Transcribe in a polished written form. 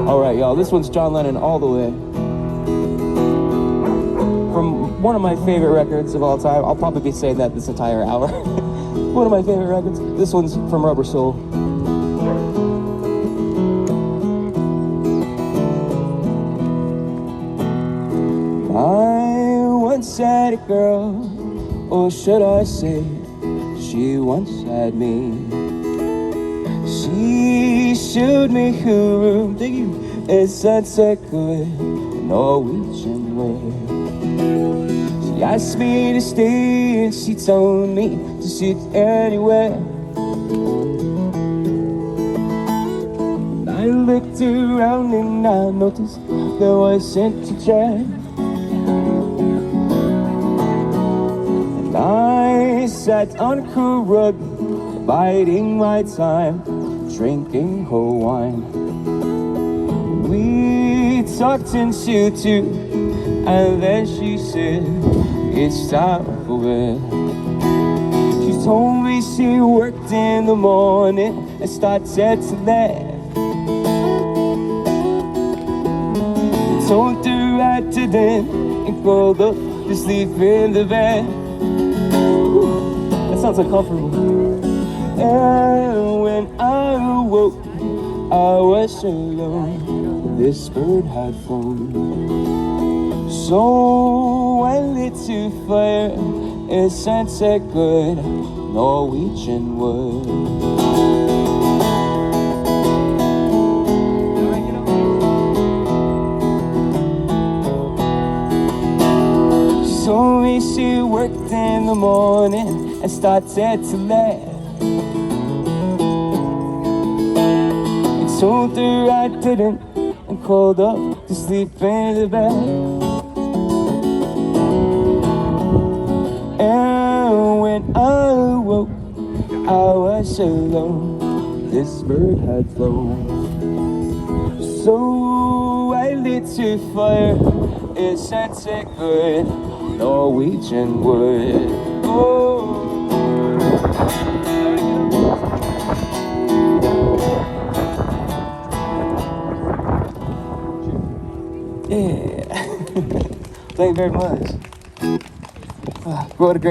All right, y'all, this one's John Lennon all the way. From one of my favorite records of all time. I'll probably be saying that this entire hour. One of my favorite records. This one's from Rubber Soul. I once had a girl, or should I say, she once had me. She showed me her room, it's such a good Norwegian way. She asked me to stay and she told me to sit anywhere. And I looked around and I noticed there wasn't a chair. And I sat on her rug, biding my time, drinking her wine. We talked into two, and then she said, it's time for bed. She told me she worked in the morning and started to laugh. I told her I didn't and called up to sleep in the bed. That sounds uncomfortable. And when I awoke, I was alone. This bird had flown. So I lit to fire. It such a good Norwegian word. She told me she worked in the morning and started to laugh. Told her I didn't and called up to sleep in the bed. And when I awoke, I was alone. This bird had flown. So I lit to fire. It's such a good Norwegian word. Oh. Yeah. Thank you very much. What a great